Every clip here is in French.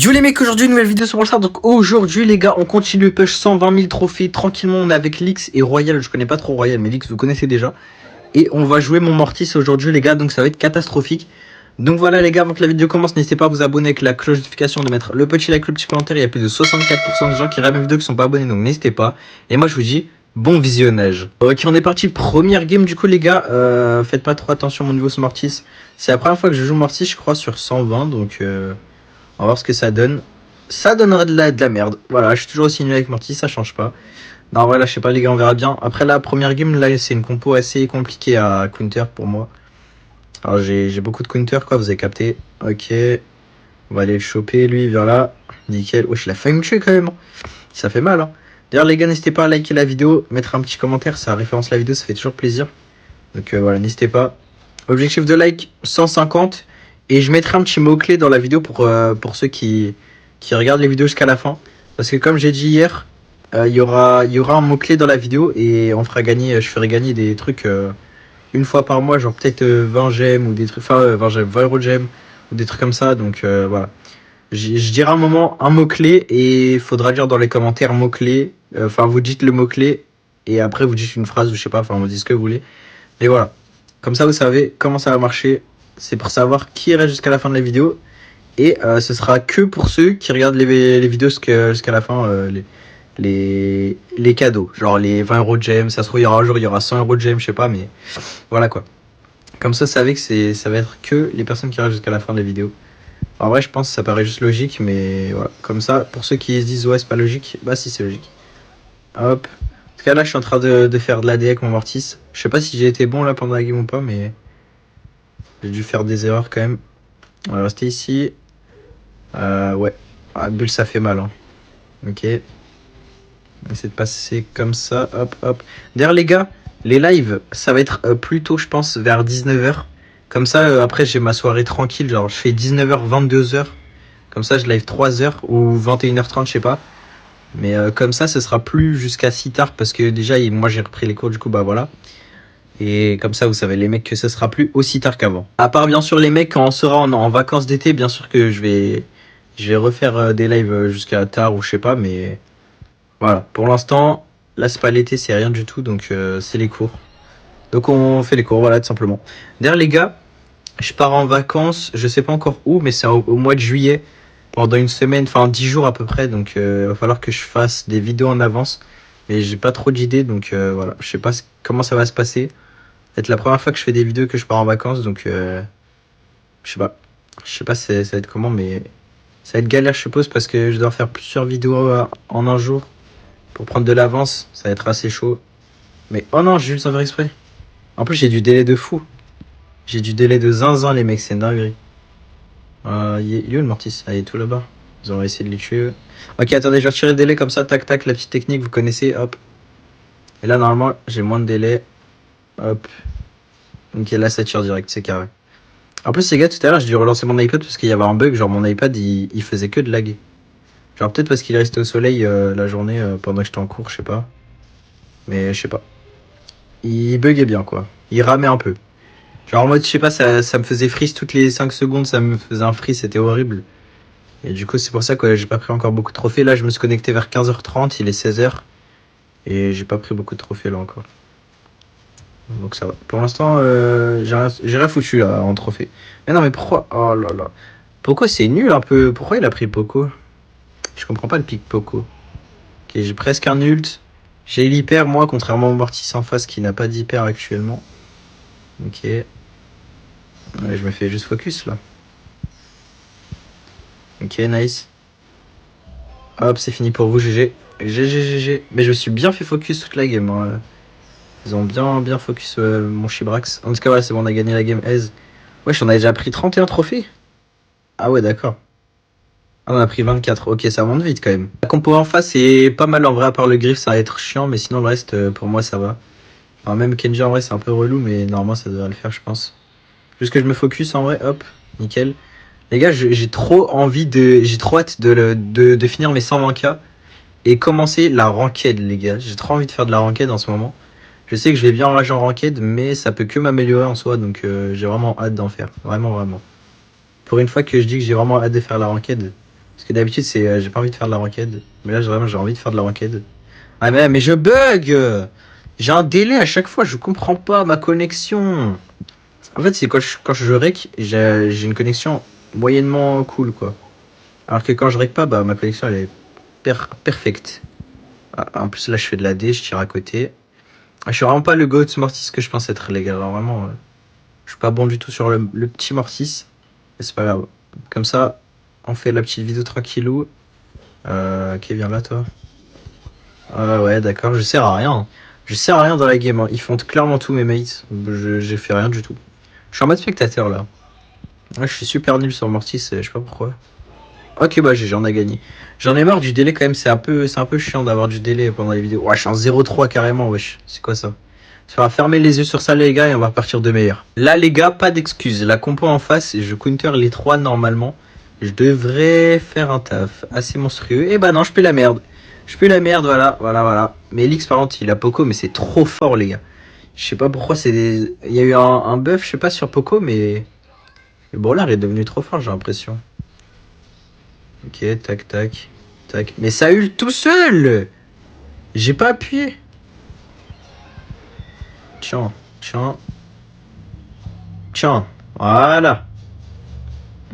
Yo les mecs, aujourd'hui une nouvelle vidéo sur Brawl Stars. Donc aujourd'hui les gars, on continue le push 120 000 trophées tranquillement. On est avec Lix et Royal. Je connais pas trop Royal, mais Lix vous connaissez déjà. Et on va jouer mon Mortis aujourd'hui les gars, donc ça va être catastrophique. Donc voilà les gars, avant que la vidéo commence, n'hésitez pas à vous abonner avec la cloche de notification, de mettre le petit like, le petit commentaire. Il y a plus de 64% de gens qui regardent mes vidéos qui sont pas abonnés, donc n'hésitez pas. Et moi je vous dis bon visionnage. Ok, on est parti, première game du coup les gars. Faites pas trop attention à mon niveau sur Mortis. C'est la première fois que je joue Mortis je crois sur 120, donc on va voir ce que ça donne. Ça donnerait de la merde. Voilà, je suis toujours aussi nul avec Mortis, ça change pas. Non, voilà, je sais pas les gars, on verra bien. Après la première game, là, c'est une compo assez compliquée à counter pour moi. Alors j'ai beaucoup de counter, quoi, vous avez capté. Ok, on va aller le choper, lui, vers là. Nickel. Wesh, il a failli me tuer quand même. Ça fait mal, hein. D'ailleurs, les gars, n'hésitez pas à liker la vidéo, mettre un petit commentaire, ça référence la vidéo, ça fait toujours plaisir. Donc voilà, n'hésitez pas. Objectif de like, 150. Et je mettrai un petit mot-clé dans la vidéo pour ceux qui regardent les vidéos jusqu'à la fin. Parce que comme j'ai dit hier, il y aura un mot-clé dans la vidéo et on fera gagner, je ferai gagner des trucs une fois par mois, genre peut-être 20 gemmes ou des trucs, enfin 20 gemmes, 20 euros de gemmes ou des trucs comme ça. Donc voilà. Je dirai un moment un mot-clé et il faudra dire dans les commentaires mot-clé. Enfin, vous dites le mot-clé et après vous dites une phrase ou je sais pas, enfin vous dites ce que vous voulez. Et voilà. Comme ça, vous savez comment ça va marcher. C'est pour savoir qui reste jusqu'à la fin de la vidéo. Et ce sera que pour ceux qui regardent les vidéos jusqu'à la fin, les cadeaux. Genre les 20 euros de gemmes. Ça se trouve, il y aura un jour, il y aura 100 euros de gemmes, je sais pas, mais voilà quoi. Comme ça, vous savez que ça va être que les personnes qui restent jusqu'à la fin de la vidéo. En vrai, je pense que ça paraît juste logique, mais voilà. Comme ça, pour ceux qui se disent ouais, c'est pas logique, bah si, c'est logique. Hop. En tout cas, là, je suis en train de faire de l'AD avec mon Mortis. Je sais pas si j'ai été bon là pendant la game ou pas, mais j'ai dû faire des erreurs quand même. On va rester ici. Ouais. Ah, bulle, ça fait mal. Hein. Ok. On va essayer de passer comme ça. Hop, hop. D'ailleurs, les gars, les lives, ça va être plus tôt, je pense, vers 19h. Comme ça, après, j'ai ma soirée tranquille. Genre, je fais 19h, 22h. Comme ça, je live 3h ou 21h30, je sais pas. Mais comme ça, ce sera plus jusqu'à si tard parce que déjà, moi, j'ai repris les cours, du coup, bah voilà. Et comme ça, vous savez, les mecs, que ce sera plus aussi tard qu'avant. À part, bien sûr, les mecs, quand on sera en vacances d'été, bien sûr que je vais refaire des lives jusqu'à tard ou je sais pas, mais voilà. Pour l'instant, là, c'est pas l'été, c'est rien du tout, donc c'est les cours. Donc on fait les cours, voilà, tout simplement. D'ailleurs, les gars, je pars en vacances, je sais pas encore où, mais c'est au mois de juillet, pendant une semaine, enfin 10 jours à peu près, donc il va falloir que je fasse des vidéos en avance. Mais j'ai pas trop d'idées, donc voilà, je sais pas comment ça va se passer. C'est la première fois que je fais des vidéos que je pars en vacances, donc je sais pas. Je sais pas ça va être comment, mais ça va être galère, je suppose, parce que je dois faire plusieurs vidéos en un jour pour prendre de l'avance. Ça va être assez chaud. Mais oh non, j'ai juste sans faire exprès. En plus, j'ai du délai de fou. J'ai du délai de zinzin, les mecs, c'est une dinguerie. Il est où le Mortis? Ah, il est tout là-bas. Ils ont essayé de les tuer. Eux. Ok, attendez, je vais retirer le délai comme ça, tac tac, la petite technique, vous connaissez, hop. Et là, normalement, j'ai moins de délai. Hop. Ok, là, ça tire direct, c'est carré. En plus, les gars, tout à l'heure, j'ai dû relancer mon iPad parce qu'il y avait un bug. Genre, mon iPad, il faisait que de laguer. Genre, peut-être parce qu'il est resté au soleil la journée pendant que j'étais en cours, je sais pas. Mais je sais pas. Il buguait bien, quoi. Il ramait un peu. Genre, en mode, je sais pas, ça me faisait freeze toutes les 5 secondes. Ça me faisait un freeze, c'était horrible. Et du coup, c'est pour ça que j'ai pas pris encore beaucoup de trophées. Là, je me suis connecté vers 15h30, il est 16h. Et j'ai pas pris beaucoup de trophées là encore. Donc ça va. Pour l'instant, j'ai rien foutu là en trophée. Mais non, mais pourquoi? Oh là là. Pourquoi c'est nul un peu? Pourquoi il a pris Poco? Je comprends pas le pic Poco. Ok, j'ai presque un ult. J'ai l'hyper, moi, contrairement au Mortis en face qui n'a pas d'hyper actuellement. Ok. Ouais, je me fais juste focus là. Ok, nice. Hop, c'est fini pour vous, GG. GG. Mais je me suis bien fait focus toute la game. Hein. Ils ont bien focus mon Chibrax. En tout cas, ouais, c'est bon, on a gagné la game aise. Wesh, on a déjà pris 31 trophées. Ah ouais, d'accord. Ah, on a pris 24. Ok, ça monte vite quand même. La compo en face est pas mal en vrai, à part le griffe, ça va être chiant, mais sinon le reste, pour moi, ça va. Enfin, même Kenji en vrai, c'est un peu relou, mais normalement, ça devrait le faire, je pense. Juste que je me focus en vrai, hop, nickel. Les gars, j'ai trop envie de. J'ai trop hâte de finir mes 120K et commencer la ranked, les gars. J'ai trop envie de faire de la ranked en ce moment. Je sais que je vais bien rager en ranked, mais ça peut que m'améliorer en soi, donc j'ai vraiment hâte d'en faire. Vraiment. Pour une fois que je dis que j'ai vraiment hâte de faire la ranked. Parce que d'habitude, c'est j'ai pas envie de faire de la ranked. Mais là, vraiment, j'ai envie de faire de la ranked. Ah, mais je bug! J'ai un délai à chaque fois, je comprends pas ma connexion. En fait, c'est quand je rec, j'ai une connexion moyennement cool, quoi. Alors que quand je rec pas, bah ma connexion elle est perfecte. Ah, en plus, là, je fais de la D, je tire à côté. Ah, je suis vraiment pas le goat Mortis que je pense être, les gars. Alors, vraiment, je suis pas bon du tout sur le petit Mortis. Mais c'est pas grave. Comme ça, on fait la petite vidéo tranquillou. Ok, viens là, toi. Ah ouais, d'accord, je sers à rien. Je sers à rien dans la game, hein. Ils font clairement tout, mes mates. J'ai fait rien du tout. Je suis en mode spectateur, là. Ouais, je suis super nul sur Mortis, je sais pas pourquoi. Ok, bah j'en ai gagné. J'en ai marre du délai quand même, c'est un peu chiant d'avoir du délai pendant les vidéos. Ouais, je suis en 0-3 carrément, wesh. C'est quoi ça? Ça va fermer les yeux sur ça, les gars, et on va repartir de meilleur. Là, les gars, pas d'excuses. La compo en face, je counter les 3 normalement. Je devrais faire un taf assez monstrueux. Et bah non, je fais la merde. Je fais la merde, voilà. Mais Elix, par contre, il a Poco, mais c'est trop fort, les gars. Je sais pas pourquoi c'est des... Il y a eu un buff, je sais pas, sur Poco, mais... Le brawler est devenu trop fort, j'ai l'impression. Ok, tac, tac, tac. Mais ça ult tout seul! J'ai pas appuyé. Tiens, tiens, tiens. Voilà.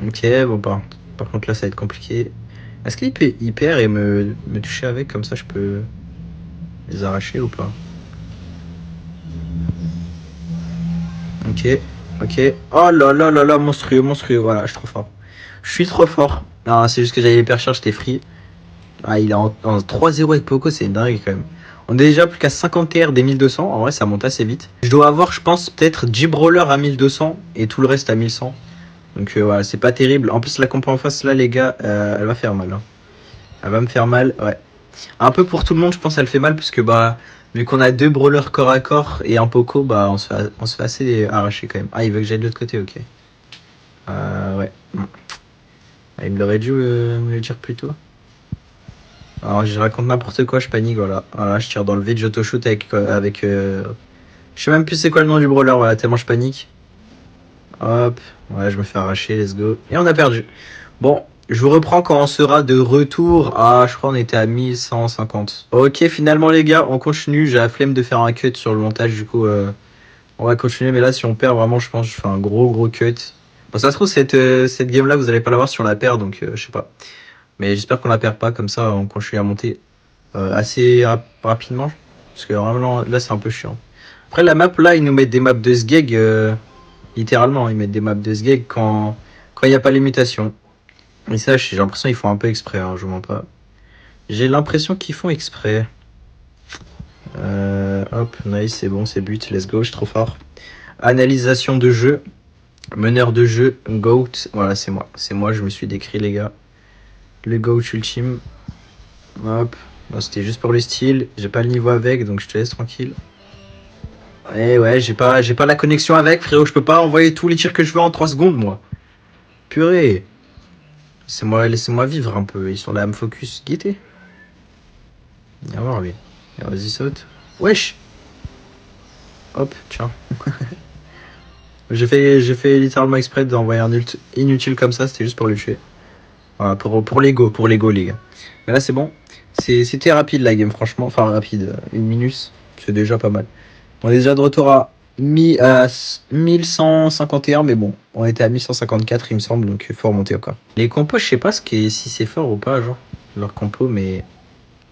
Ok, bon, par contre, là, ça va être compliqué. Est-ce qu'il peut hyper et me toucher avec, comme ça, je peux les arracher ou pas? Ok, ok. Oh là là là là, monstrueux, monstrueux. Voilà, je suis trop fort. Je suis trop fort. Non, c'est juste que j'avais hyper charge, j'étais free. Ah, il est en 3-0 avec Poco, c'est dingue quand même. On est déjà plus qu'à 50 TR des 1200. En vrai, ça monte assez vite. Je dois avoir, je pense, peut-être 10 brawlers à 1200 et tout le reste à 1100. Donc voilà, c'est pas terrible. En plus, la compo en face, là, les gars, elle va faire mal. Hein. Elle va me faire mal, ouais. Un peu pour tout le monde, je pense, elle fait mal parce que, bah, vu qu'on a 2 brawlers corps à corps et un Poco, bah, on se fait assez arracher quand même. Ah, il veut que j'aille de l'autre côté, ok. Ouais. Ah, il me l'aurait dû me le dire plus tôt. Alors je raconte n'importe quoi, je panique, voilà. Voilà, je tire dans le vide, j'auto-shoot avec je sais même plus c'est quoi le nom du brawler, voilà, tellement je panique. Hop, ouais, je me fais arracher, let's go. Et on a perdu. Bon, je vous reprends quand on sera de retour. Ah, je crois qu'on était à 1150. Ok, finalement les gars, on continue. J'ai la flemme de faire un cut sur le montage, du coup, on va continuer. Mais là, si on perd, vraiment, je pense que je fais un gros cut. Bon, ça se trouve, cette game-là, vous allez pas la voir si on la perd, donc je sais pas. Mais j'espère qu'on la perd pas, comme ça, on continue à monter. Assez rapidement. Parce que vraiment, là, c'est un peu chiant. Après, la map, là, ils nous mettent des maps de Sgeg. Littéralement, ils mettent des maps de Sgeg quand il n'y a pas les mutations. Et ça, j'ai l'impression qu'ils font un peu exprès, hein, je vous mens pas. J'ai l'impression qu'ils font exprès. Hop, nice, c'est bon, c'est but, let's go, je suis trop fort. Analysation de jeu, meneur de jeu, GOAT. Voilà, c'est moi. C'est moi, je me suis décrit, les gars. Le GOAT ultime. Hop. Bon, c'était juste pour le style. J'ai pas le niveau avec, donc je te laisse tranquille. Eh ouais, j'ai pas la connexion avec, frérot. Je peux pas envoyer tous les tirs que je veux en 3 secondes, moi. Purée. Laissez-moi vivre un peu. Ils sont là à me focus. Guettez. Viens voir, lui. Vas-y, saute. Wesh. Hop, tiens. J'ai fait littéralement exprès d'envoyer un ult inutile comme ça. C'était juste pour le tuer. Voilà, pour l'ego, les gars. Mais là, c'est bon. C'était rapide, la game, franchement. Enfin, rapide. Une minute. C'est déjà pas mal. On est déjà de retour à 1151, mais bon, on était à 1154, il me semble, donc il faut remonter encore. Les compos, je sais pas si c'est fort ou pas, genre, leur compo, mais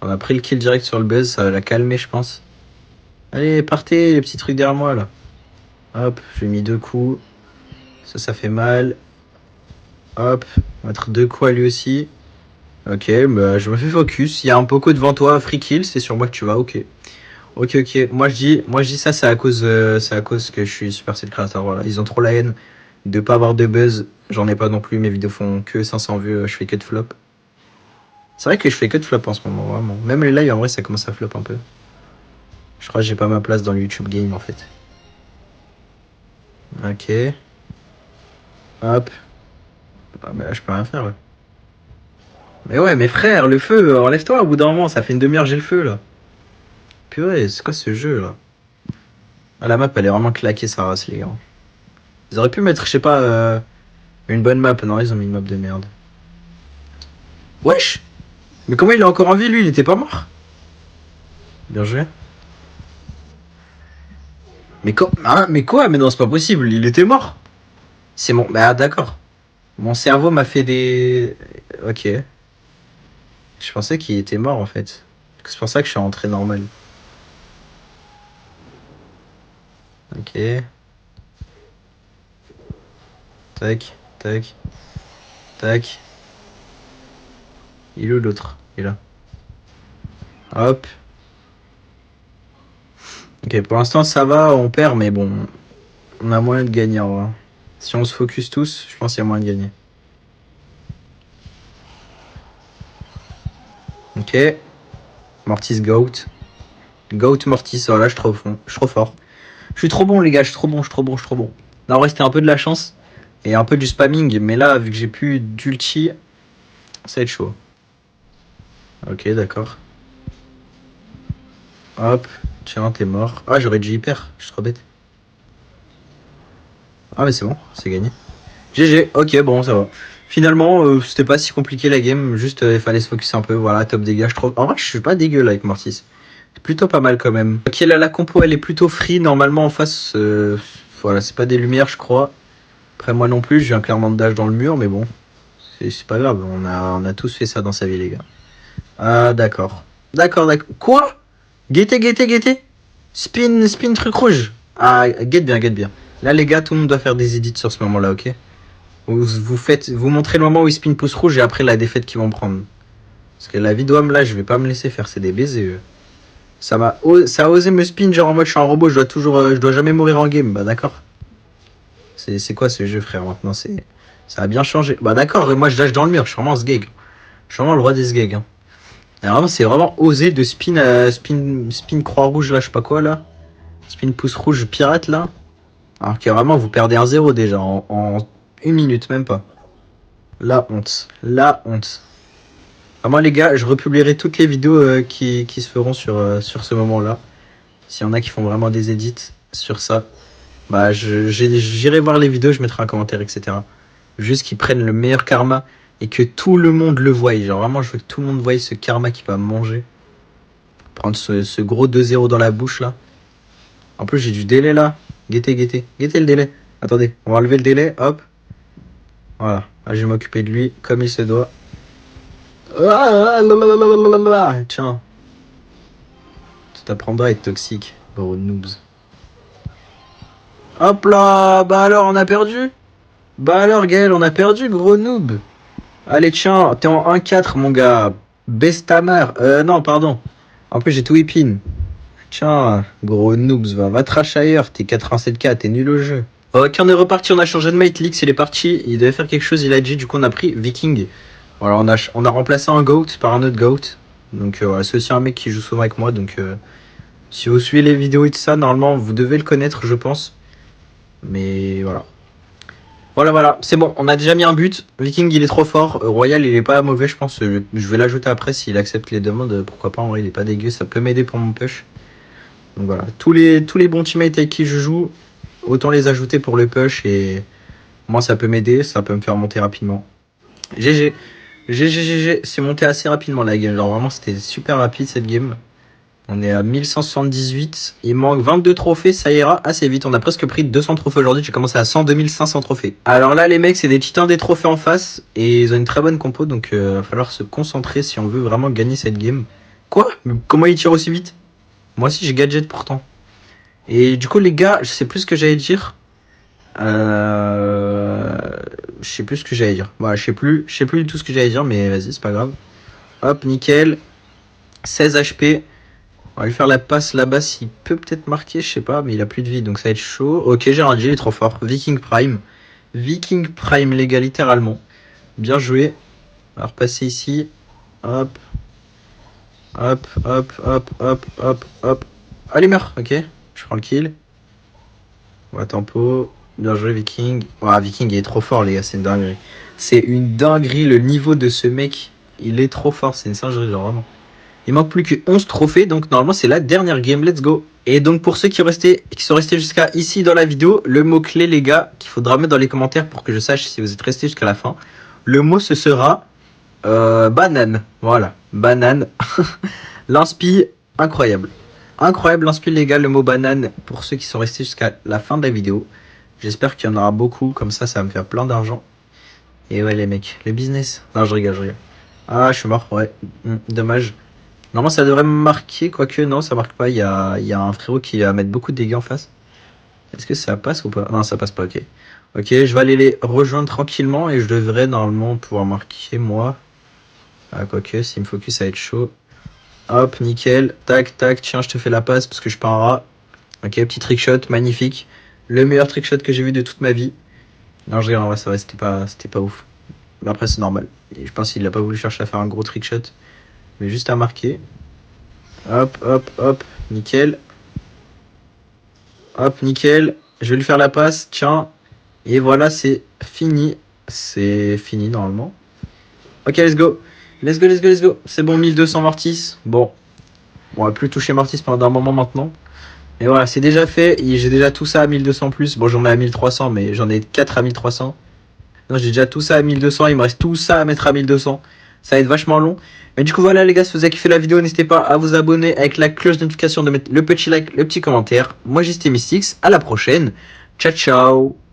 on a pris le kill direct sur le buzz, ça l'a calmé, je pense. Allez, partez, les petits trucs derrière moi, là. Hop, j'ai mis 2 coups. Ça fait mal. Hop, on va mettre 2 coups à lui aussi. Ok, bah, je me fais focus. Il y a un Poco devant toi, free kill, c'est sur moi que tu vas, ok. Ok, ok. Moi je dis ça, c'est à cause que je suis Supercell Creator. Voilà, ils ont trop la haine de pas avoir de buzz. J'en ai pas non plus. Mes vidéos font que 500 vues. Je fais que de flop. C'est vrai que je fais que de flop en ce moment, vraiment. Même les lives, en vrai, ça commence à flop un peu. Je crois que j'ai pas ma place dans le YouTube game, en fait. Ok. Hop. Ah, mais là, je peux rien faire, là. Mais ouais, mes frères, le feu, enlève-toi au bout d'un moment. Ça fait une demi-heure, j'ai le feu, là. Purée, c'est quoi ce jeu, là? Ah, la map, elle est vraiment claquée, sa race, les gars. Ils auraient pu mettre, je sais pas, une bonne map. Non, ils ont mis une map de merde. Wesh. Mais comment il est encore en vie, lui? Il était pas mort? Bien joué. Mais quoi? Mais non, c'est pas possible. Il était mort. C'est mon... Bah d'accord. Mon cerveau m'a fait des... Ok. Je pensais qu'il était mort, en fait. C'est pour ça que je suis rentré normal. Ok. Tac, tac, tac. Il est où l'autre? Il est là. Hop. Ok, pour l'instant ça va, on perd, mais bon, on a moyen de gagner en vrai. Si on se focus tous, je pense qu'il y a moyen de gagner. Ok. Mortis Goat. Goat Mortis, voilà, je suis trop fond. Je suis trop fort. Je suis trop bon les gars, je suis trop bon, je suis trop bon, je suis trop bon. Là, en vrai, c'était un peu de la chance et un peu du spamming, mais là, vu que j'ai plus d'ulti, ça va être chaud. Ok, d'accord. Hop, tiens, t'es mort. Ah, j'aurais dû hyper, je suis trop bête. Ah, mais c'est bon, c'est gagné. GG, ok, bon, ça va. Finalement, c'était pas si compliqué la game, juste il fallait se focus un peu, voilà, top dégâts, je trouve. En vrai, je suis pas dégueu là avec Mortis. C'est plutôt pas mal quand même. Ok, là, la compo, elle est plutôt free, normalement en face, voilà, c'est pas des lumières, je crois. Après, moi non plus, j'ai un clairement de dash dans le mur, mais bon, c'est pas grave, on a tous fait ça dans sa vie, les gars. Ah, d'accord. D'accord, d'accord. Quoi? Guettez, guettez, guettez. Spin, truc rouge. Ah, guette bien, guette bien. Là, les gars, tout le monde doit faire des edits sur ce moment-là, ok? Vous montrez le moment où ils spin pouce rouge et après la défaite qu'ils vont prendre. Parce que la vidéo là, je vais pas me laisser faire, c'est des baisers. Eux. Ça a osé me spin genre en mode je suis un robot, je dois jamais mourir en game. Bah d'accord. C'est quoi ce jeu frère maintenant ça a bien changé. Bah d'accord, et moi je dash dans le mur, je suis vraiment sgeg. Je suis vraiment le roi des sgeg. Hein. Et vraiment c'est vraiment osé de spin croix rouge là, je sais pas quoi là. Spin pouce rouge pirate là. Alors que vraiment vous perdez un zéro déjà en une minute même pas. La honte. La honte. Ah, moi les gars, je republierai toutes les vidéos qui se feront sur ce moment-là. S'il y en a qui font vraiment des edits sur ça, bah j'irai voir les vidéos, je mettrai un commentaire, etc. Juste qu'ils prennent le meilleur karma et que tout le monde le voie. Genre vraiment, je veux que tout le monde voie ce karma qui va me manger. Prendre ce gros 2-0 dans la bouche là. En plus, j'ai du délai là. Guettez, guettez. Guettez le délai. Attendez, on va enlever le délai. Hop. Voilà. Là, je vais m'occuper de lui comme il se doit. Tiens. Tu t'apprendras à être toxique, gros noobs. Hop là. Bah alors, on a perdu. Bah alors, Gaël, on a perdu, gros noob. Allez, tiens, t'es en 1-4, mon gars. Baisse ta mère. Non, pardon. En plus, j'ai tout whipping. Tiens, gros noobs, va trash ailleurs. T'es 87k, t'es nul au jeu. Ok, on est reparti, on a changé de mate. Lix, il est parti. Il devait faire quelque chose, il a dit. Du coup, on a pris Viking. Voilà, on a remplacé un GOAT par un autre GOAT. Donc, voilà, c'est aussi un mec qui joue souvent avec moi. Donc, si vous suivez les vidéos et tout ça, normalement, vous devez le connaître, je pense. Mais voilà. Voilà, c'est bon, on a déjà mis un but. Viking, il est trop fort. Royal, il est pas mauvais, je pense. Je vais l'ajouter après s'il accepte les demandes. Pourquoi pas, en vrai, il est pas dégueu. Ça peut m'aider pour mon push. Donc voilà, tous les bons teammates avec qui je joue, autant les ajouter pour le push. Et moi, ça peut m'aider, ça peut me faire monter rapidement. GG. GG, c'est monté assez rapidement la game. Genre vraiment, c'était super rapide cette game. On est à 1178. Il manque 22 trophées, ça ira assez vite. On a presque pris 200 trophées aujourd'hui. J'ai commencé à 102 500 trophées. Alors là, les mecs, c'est des titans des trophées en face. Et ils ont une très bonne compo. Donc, va falloir se concentrer si on veut vraiment gagner cette game. Quoi? Mais comment il tire aussi vite? Moi aussi, j'ai gadget pourtant. Et du coup, les gars, je sais plus ce que j'allais dire. Je sais plus ce que j'allais dire. Voilà, je sais plus du tout ce que j'allais dire, mais vas-y, c'est pas grave. Hop, nickel. 16 HP. On va lui faire la passe là-bas, s'il peut peut-être marquer, je sais pas, mais il a plus de vie, donc ça va être chaud. Ok, Gérard il est trop fort. Viking Prime. Viking Prime, les gars, littéralement. Bien joué. On va repasser ici. Hop. Hop, hop, hop, hop, hop, hop. Allez, meurs, ok. Je prends le kill. On va tempo. Bien joué, Viking. Ouah, Viking, il est trop fort, les gars, c'est une dinguerie. C'est une dinguerie, le niveau de ce mec. Il est trop fort, c'est une singerie, genre vraiment. Il manque plus que 11 trophées, donc normalement c'est la dernière game, let's go. Et donc pour ceux qui sont restés jusqu'à ici dans la vidéo, le mot-clé les gars, qu'il faudra mettre dans les commentaires pour que je sache si vous êtes restés jusqu'à la fin. Le mot ce sera Banane. Voilà. Banane. L'inspi, incroyable. Incroyable l'inspi, les gars, le mot banane, pour ceux qui sont restés jusqu'à la fin de la vidéo. J'espère qu'il y en aura beaucoup, comme ça va me faire plein d'argent. Et ouais, les mecs, le business. Non, je rigole, je rigole. Ah, je suis mort, ouais. Dommage. Normalement, ça devrait me marquer, quoique, non, ça marque pas. Il y a un frérot qui va mettre beaucoup de dégâts en face. Est-ce que ça passe ou pas? Non, ça passe pas, ok. Ok, je vais aller les rejoindre tranquillement et je devrais normalement pouvoir marquer, moi. Ah, quoique, s'il me focus, ça va être chaud. Hop, nickel. Tac, tac, tiens, je te fais la passe parce que je suis pas un rat. Ok, petit trickshot, magnifique. Le meilleur trickshot que j'ai vu de toute ma vie. Non, je regarde, en vrai, ça va, c'était pas ouf. Mais après, c'est normal. Et je pense qu'il a pas voulu chercher à faire un gros trickshot. Mais juste à marquer. Hop, hop, hop, nickel. Hop, nickel. Je vais lui faire la passe, tiens. Et voilà, c'est fini. C'est fini normalement. Ok, let's go. Let's go, let's go, let's go. C'est bon, 1200 Mortis. Bon. On va plus toucher Mortis pendant un moment maintenant. Et voilà, c'est déjà fait. J'ai déjà tout ça à 1200 plus. Bon, j'en ai à 1300, mais j'en ai 4 à 1300. Non, j'ai déjà tout ça à 1200. Il me reste tout ça à mettre à 1200. Ça va être vachement long. Mais du coup, voilà, les gars, si vous avez kiffé la vidéo, n'hésitez pas à vous abonner avec la cloche de notification, de mettre le petit like, le petit commentaire. Moi, j'étais Mystix. À la prochaine. Ciao, ciao.